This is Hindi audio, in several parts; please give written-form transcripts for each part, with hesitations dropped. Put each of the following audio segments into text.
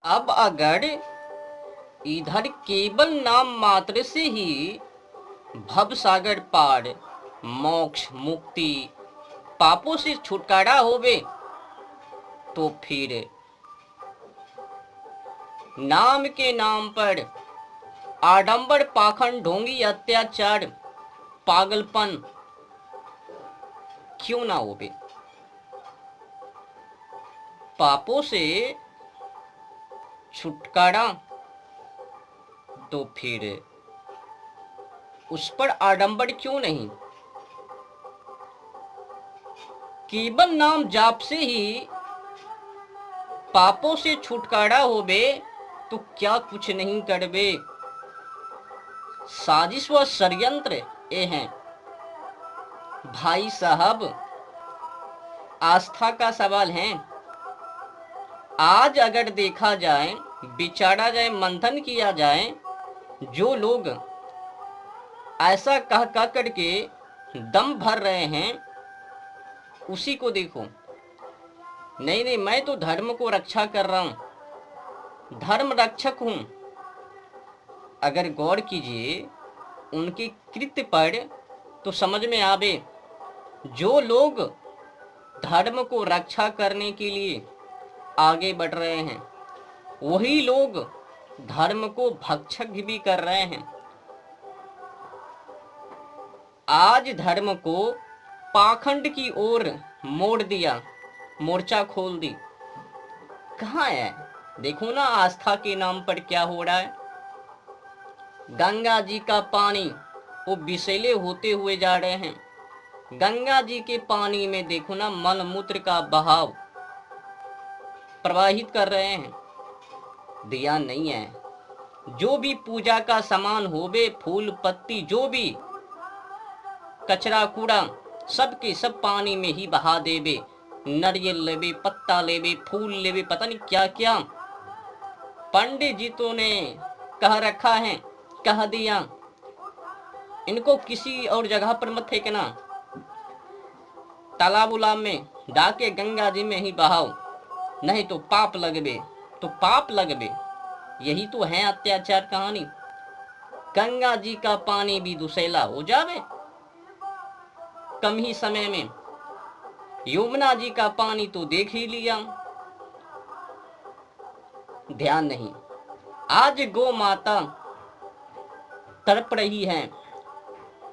अब अगर इधर केवल नाम मात्र से ही भव सागर पार, मोक्ष, मुक्ति, पापों से छुटकारा होवे, तो फिर नाम के नाम पर आडंबर, पाखंड, ढोंगी, अत्याचार, पागलपन क्यों ना होवे? पापों से छुटकारा, तो फिर उस पर आडंबर क्यों नहीं? केवल नाम जाप से ही पापों से छुटकारा होवे, तो क्या कुछ नहीं करबे? साजिश व षड्यंत्र ये हैं। भाई साहब, आस्था का सवाल है। आज अगर देखा जाए, विचारा जाए, मंथन किया जाए, जो लोग ऐसा कह करके दम भर रहे हैं, उसी को देखो। नहीं नहीं, मैं तो धर्म को रक्षा कर रहा हूं, धर्म रक्षक हूं। अगर गौर कीजिए उनके कृत्य पर, तो समझ में आवे, जो लोग धर्म को रक्षा करने के लिए आगे बढ़ रहे हैं, वही लोग धर्म को भक्षक भी कर रहे हैं। आज धर्म को पाखंड की ओर मोड़ दिया, मोर्चा खोल दी। कहाँ है? देखो ना आस्था के नाम पर क्या हो रहा है। गंगा जी का पानी वो विषैले होते हुए जा रहे हैं। गंगा जी के पानी में देखो ना मल मूत्र का बहाव प्रवाहित कर रहे हैं। ध्यान नहीं है। जो भी पूजा का सामान होवे, फूल पत्ती, जो भी कचरा कूड़ा, सब के सब पानी में ही बहा देवे। नारियल लेवे, पत्ता लेवे, फूल लेवे, पता नहीं क्या क्या। पंडित जी तो ने कह रखा है, कह दिया, इनको किसी और जगह पर मत फेंकना, तालाब उलाब में डाके गंगा जी में ही बहाओ, नहीं तो पाप लगबे। तो पाप लगबे, यही तो है अत्याचार कहानी। गंगा जी का पानी भी दुसैला हो जावे कम ही समय में। यमुना जी का पानी तो देख ही लिया। ध्यान नहीं। आज गौ माता तड़प रही है,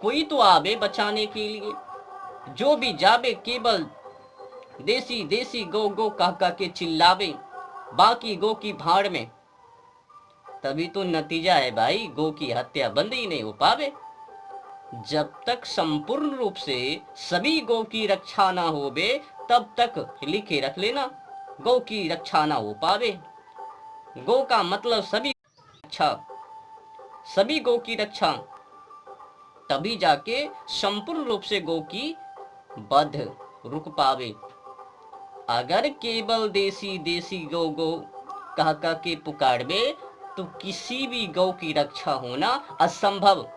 कोई तो आवे बचाने के लिए। जो भी जावे केवल देसी देसी गौ गौ कह कह के चिल्लावे, बाकी गौ की भाड़ में। तभी तो नतीजा है भाई, गौ की हत्या बंद ही नहीं हो पावे। जब तक संपूर्ण रूप से सभी गौ की रक्षा ना होवे, तब तक लिखे रख लेना, गौ की रक्षा ना हो पावे। गौ का मतलब सभी रक्षा, सभी गौ की रक्षा, तभी जाके संपूर्ण रूप से गौ की वध रुक पावे। अगर केवल देसी देसी गौ गौ कह कह के पुकारबे, तो किसी भी गौ की रक्षा होना असंभव।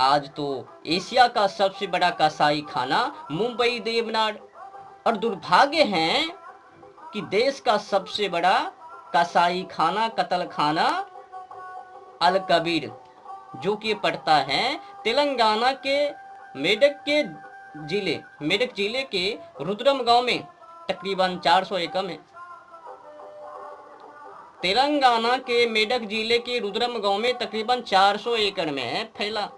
आज तो एशिया का सबसे बड़ा कसाई खाना मुंबई देवनार, और दुर्भाग्य है कि देश का सबसे बड़ा कसाई खाना, कत्ल खाना अल कबीर, जो कि पड़ता है तेलंगाना के मेडक जिले के रुद्रम गांव में, तकरीबन 400 एकड़ में। तेलंगाना के मेडक जिले के रुद्रम गांव में तकरीबन 400 एकड़ में फैला।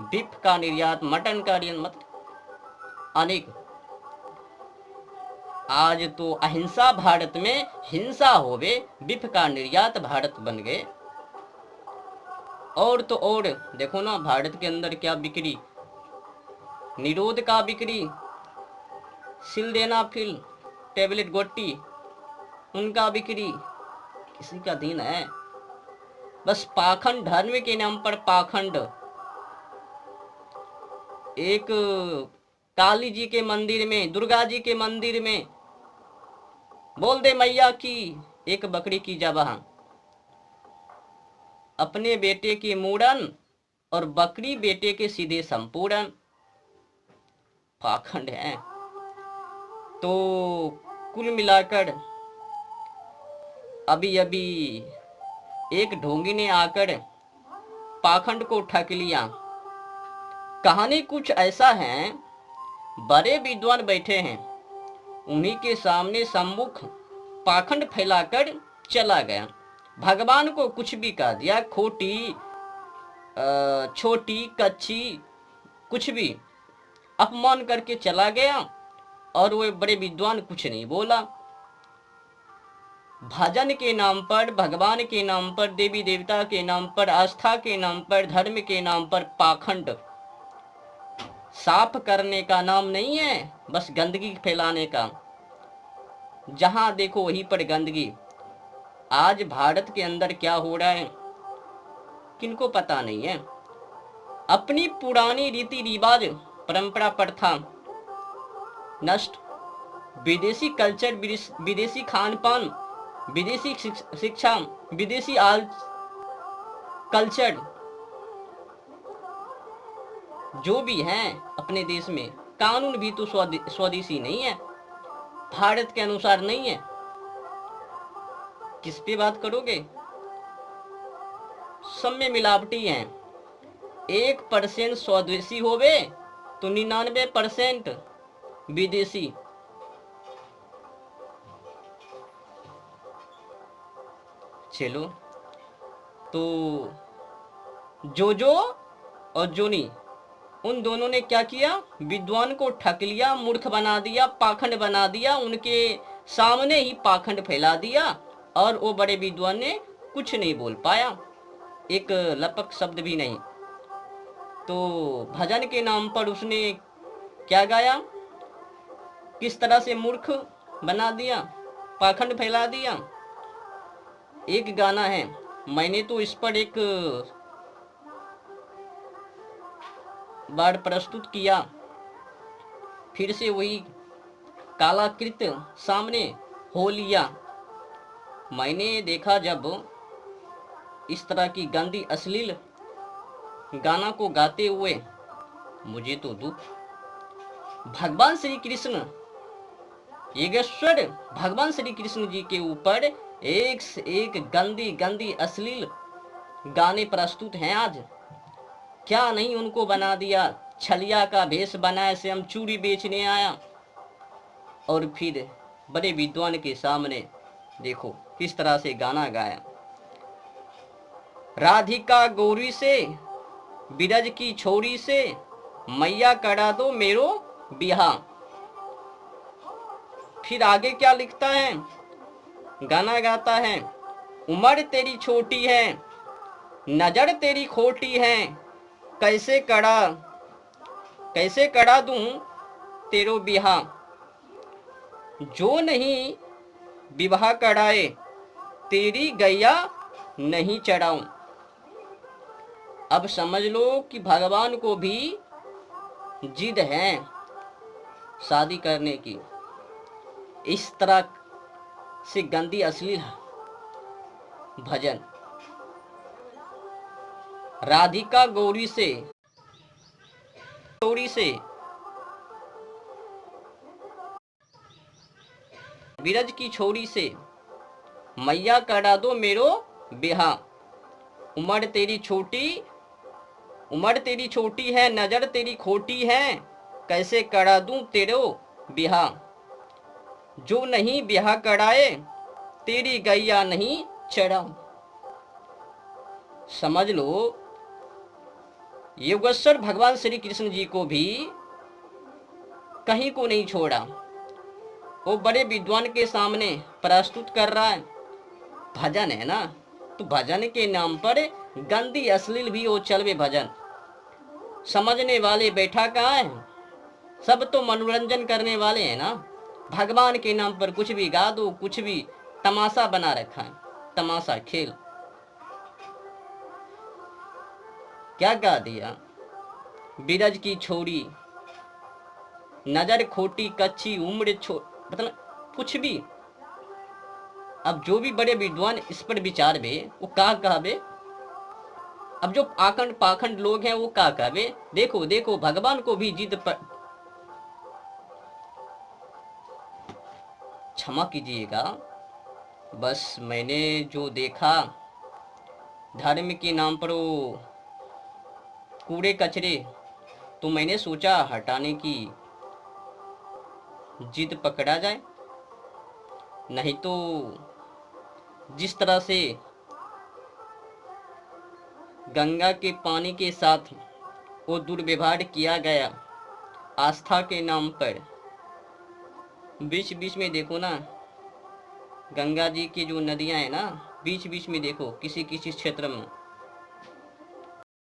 बीफ का निर्यात, मटन का निर्यात, अनेक। आज तो अहिंसा भारत में हिंसा होवे, बीफ का निर्यात भारत बन गए। और तो और देखो ना भारत के अंदर क्या बिक्री, निरोध का बिक्री, सिल्डेनाफिल टेबलेट गोटी, उनका बिक्री। किसी का दिन है? बस पाखंड, धर्म के नाम पर पाखंड। एक काली जी के मंदिर में, दुर्गा जी के मंदिर में बोल दे मैया की एक बकरी की जबां, अपने बेटे के मूड़न और बकरी बेटे के सीधे संपूर्ण। पाखंड है। तो कुल मिलाकर अभी अभी एक ढोंगी ने आकर पाखंड को ठग लिया। कहानी कुछ ऐसा है, बड़े विद्वान बैठे हैं, उन्हीं के सामने सम्मुख पाखंड फैलाकर चला गया। भगवान को कुछ भी कह दिया, खोटी छोटी कच्ची कुछ भी अपमान करके चला गया, और वो बड़े विद्वान कुछ नहीं बोला। भजन के नाम पर, भगवान के नाम पर, देवी देवता के नाम पर, आस्था के नाम पर, धर्म के नाम पर पाखंड साफ करने का नाम नहीं है, बस गंदगी फैलाने का। जहां देखो वहीं पर गंदगी। आज भारत के अंदर क्या हो रहा है किनको पता नहीं है। अपनी पुरानी रीति रिवाज, परंपरा, प्रथा नष्ट, विदेशी कल्चर, विदेशी खान पान, विदेशी शिक्षा, विदेशी कल्चर जो भी है अपने देश में, कानून भी तो स्वदेशी नहीं है, भारत के अनुसार नहीं है। किस पे बात करोगे? सब में मिलावटी हैं। 1% स्वदेशी होवे तो 99% विदेशी। चलो, तो जोजो और जोनी, उन दोनों ने क्या किया? विद्वान को ठग लिया, मूर्ख बना दिया, पाखंड बना दिया, उनके सामने ही पाखंड फैला दिया, और वो बड़े विद्वान ने कुछ नहीं बोल पाया, एक लपक शब्द भी नहीं। तो भजन के नाम पर उसने क्या गाया, किस तरह से मूर्ख बना दिया, पाखंड फैला दिया। एक गाना है, मैंने तो इस पर एक बार प्रस्तुत किया, फिर से वही कालाकृत सामने हो लिया। मैंने देखा जब इस तरह की गंदी अश्लील गाना को गाते हुए, मुझे तो दुख। भगवान श्री कृष्ण, योगेश्वर भगवान श्री कृष्ण जी के ऊपर एक से एक गंदी गंदी अश्लील गाने प्रस्तुत हैं। आज क्या नहीं उनको बना दिया, छलिया का भेष बनाए से हम चूड़ी बेचने आया, और फिर बड़े विद्वान के सामने देखो किस तरह से गाना गाया। राधिका गौरी से, बिरज की छोरी से, मैया करा दो मेरो बिहा। फिर आगे क्या लिखता है, गाना गाता है, उम्र तेरी छोटी है, नजर तेरी खोटी है, कैसे करा दूं तेरो बिहा, जो नहीं विवाह कराए तेरी गैया नहीं चढ़ाऊं। अब समझ लो कि भगवान को भी जिद है शादी करने की। इस तरह से गंदी अश्लील भजन। राधिका गौरी से, बिरज की छोरी से, मैया करा दो मेरो बिहा, उम्र तेरी छोटी है, नजर तेरी खोटी है, कैसे करा दूं तेरो बिहा, जो नहीं बिहा कराए तेरी गैया नहीं चढ़ाऊं। समझ लो, योगेश्वर भगवान श्री कृष्ण जी को भी कहीं को नहीं छोड़ा, वो बड़े विद्वान के सामने प्रस्तुत कर रहा है। भजन है ना, तो भजन के नाम पर गंदी अश्लील भी वो चलवे भजन। समझने वाले बैठा कहाँ है? सब तो मनोरंजन करने वाले हैं ना। भगवान के नाम पर कुछ भी गा दो, कुछ भी तमाशा बना रखा है, तमाशा खेल। क्या गा दिया, बिरज की छोरी, नजर खोटी कच्ची, उम्र मतलब कुछ भी। अब जो भी बड़े विद्वान इस पर विचार बे, वो का कहबे। अब जो आखंड पाखंड लोग हैं वो का कहबे। देखो देखो, भगवान को भी जिद पर, क्षमा कीजिएगा, बस मैंने जो देखा, धर्म के नाम पर वो कूड़े कचरे, तो मैंने सोचा हटाने की जिद पकड़ा जाए। नहीं तो जिस तरह से गंगा के पानी के साथ वो दुर्व्यवहार किया गया आस्था के नाम पर, बीच बीच में देखो ना, गंगा जी की जो नदियां हैं ना, बीच बीच में देखो किसी किसी क्षेत्र में